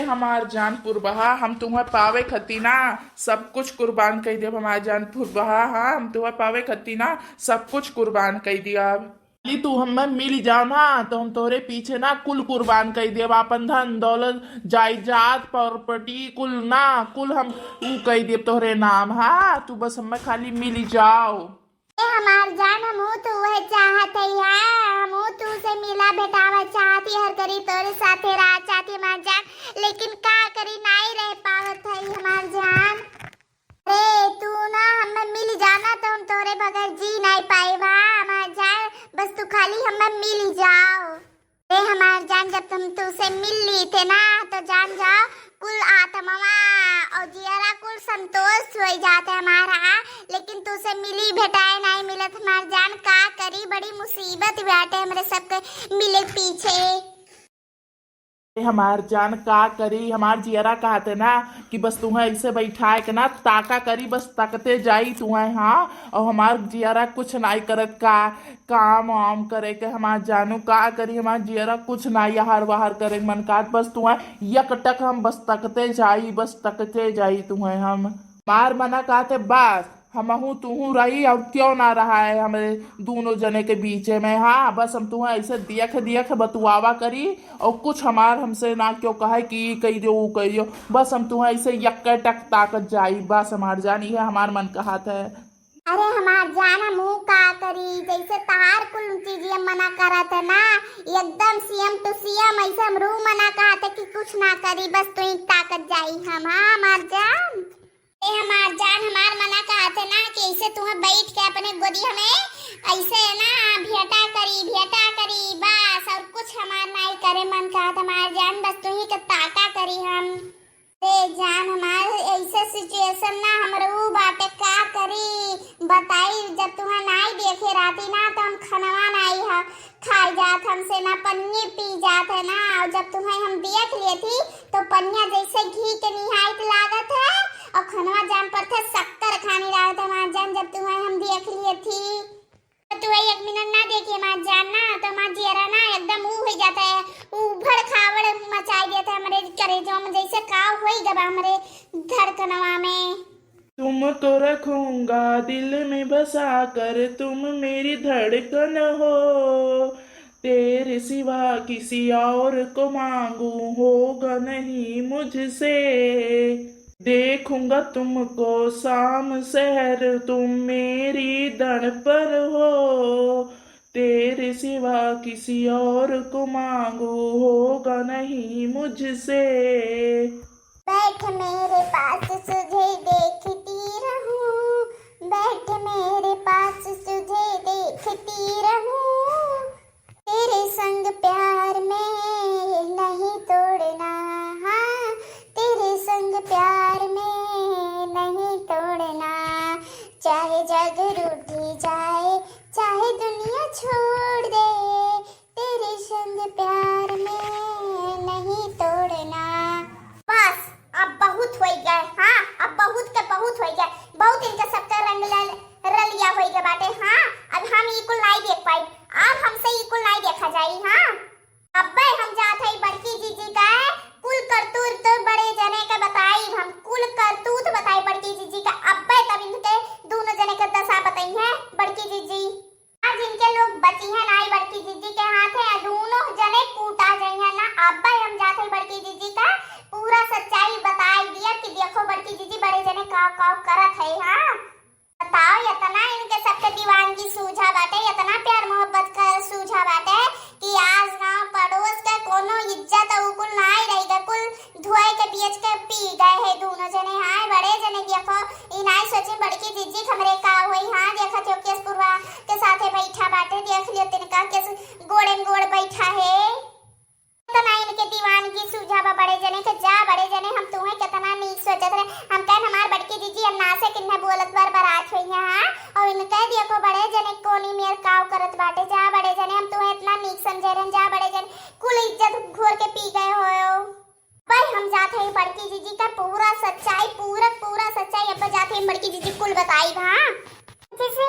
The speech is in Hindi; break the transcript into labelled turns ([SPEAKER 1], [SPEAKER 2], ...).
[SPEAKER 1] हमार जान पुरबहा हम तुम्हें पावे खती ना सब कुछ कुर्बान कर देब। हमार जान पुरबहा हाँ हम तुम्हें पावे खती ना सब कुछ कुर्बान कर दिया। खाली तू हमें मिल जाओ ना तो हम तोरे पीछे ना कुल कुर्बान कर देब। अपन धन दौलत जायदाद प्रॉपर्टी कुल ना कुल हम ऊ कर देब तोहरे नाम। हाँ तू बस हमें खाली मिल जाओ।
[SPEAKER 2] हमार जान हमू तू वह चाहत है यार, हमू तू से मिला भेटावा चाहती हर करी तोरे साथे रह चाहती हमार जान, लेकिन का करी नहीं रह पावत है हमार जान। अरे तू ना हमें मिल जाना तो हम तोरे बगैर जी नहीं पाए बा हमार जान, बस तू खाली हमें मिल जाओ। अरे हमार जान जब तुम तुझसे मिल ली थे ना तो जान जाओ कुल आत्मा और जियारा कुल संतोष हो जाते हमारा, लेकिन तुझसे मिली भेटाए नहीं मिलत हमार जान का करी बड़ी मुसीबत बाटे हमरे सबके मिले पीछे।
[SPEAKER 1] हमार जान का करी हमार जियरा कहते ना कि बस तुम्हें ऐसे बैठाए के ना ताका करी बस तकते जाई तुम्हें। हाँ और हमार जियरा कुछ नहीं करत का काम वाम करे के हमार जानू का करी हमार जियरा कुछ नहीं हर बाहर करे मन का बस तुम्हें यकटक हम बस तकते जाई तुम्हें। हम मार मना कहते बस हमहू तुहू रही और क्यों ना रहा है हमारे दोनों जने के बीच में। हाँ बस हम तुम्हें ऐसे दियख बतुआवा करी और कुछ हमार हमसे ना क्यों कहे कि कही दो वो कही दो, बस हम तुम्हें ऐसे यकटक ताकत जाई बस हमार जानी है हमार मन का हाथ है।
[SPEAKER 2] अरे हमार जान मुँह का करी जैसे तार कुल चीजें मना करत है ना एकदम सीएम टू सीएम ऐसे हम रू मना कहते कि कुछ ना करी बस तू ताकत जाई हम। हाँ हमार जान हमार जान हमार मना कहते ना कि ऐसे तुम्हें बैठ के अपने गोदी हमें ऐसे ना भेटा करी बस और कुछ हमार नहीं करे मन कहता हमार जान बस तू ही के ताका करी हम। जान हमार ऐसे सिचुएशन ना हमरू बाटे का करी बताई जब तुम्हें नहीं देखे राती ना तो हम खनवा नहीं है खाई जात हमसे ना पन्नी पी जात है ना, और जब तुम्हें हम देख लिए थी तो पन्निया जैसे घी के निहायत लागत है और खनवा जान पर थे शक्कर खानी रहा था हमार जान जब तुम्हें हम देख लिए थी तो तुम्हें एक मिनट ना देखी हमार जान ना तो हमार जियरा ना एकदम ऊ हो जाता है उभड़ खावड़ मचाई देता है हमारे कलेजों में जैसे काव होई गबा हमारे धड़कनवा में।
[SPEAKER 1] तुम तो रखूंगा दिल में बसा कर तुम मेरी धड़कन हो, तेरे सिवा किसी और को मांगू होगा नहीं मुझसे, देखूंगा तुमको शाम शहर तुम मेरी दर पर हो, तेरे सिवा किसी और को मांगू होगा नहीं मुझसे।
[SPEAKER 2] बैठ मेरे पास तुझे देखती रहूं, बैठ मेरे पास तुझे देखती रहूं, तेरे संग प्यार में नहीं तोड़ना, हाँ तेरे संग प्यार में नहीं तोड़ना, चाहे जग रूठी जाए चाहे दुनिया छोड़ दे, तेरे संग प्यार में नहीं तोड़ना। बस अब बहुत हो गए, हाँ अब बहुत के बहुत हो गए, बहुत इनका सबका रंग रलिया हो गया बाटे। हाँ अब हम इकुल नहीं देख पाई, अब हमसे इकुल नहीं देखा जाई। हाँ अब हम जात है बड़की जीजी का कुल करतूत तो बड़े जने का बताई, हम कुल करतूत बताई बड़की जीजी का अब तब इनके दोनों जने का दशा बताई है बड़की जीजी। आज इनके लोग बची है नाई बड़की जीजी के हाथ है दोनों जने कूटा जाई है ना। अब हम जात है बड़की जीजी का पूरा सच्चाई बताई दिया कि देखो बड़की जीजी बड़े जने काव करत है। हाँ बताओ इतना इनके सबके दीवानगी सूझा बाटे, इतना प्यार मोहब्बत का सूझा बाटे कि आज गांव पड़ोस का कोनो इज्जत उकुल नहीं रहेगा, कुल धुआई के बेच के पी गए है दोनों जने। हाँ बड़े जने देखो इनाई सोचे बड़की जीजी हमरे का हुई। हाँ देखा तो केस पूर्वा के साथे बैठा बाटे, देख लियो तिनका केस गोड़े में गोड़ बैठा है, इतना इनके दीवानगी सूझावा बड़े जने के। जा बड़े जने हम तुम्हें कितना नीक सोचत रहे, हम कह हमार बड़की जीजी अन्ना से किन्ने बोलत बार बारात हुई है। हाँ और इनके देखो बड़े जने कोनी मेर काव करत बाटे। जा बड़े जने हम तुम्हें इतना नीक समझे रहे, जा बड़े जने कुल इज्जत घोर के पी गए हो। भाई हम जाते हैं बड़की जीजी का पूरा सच्चाई पूरा सच्चाई अब जाते हैं बड़की जीजी कुल बताई। हाँ जैसे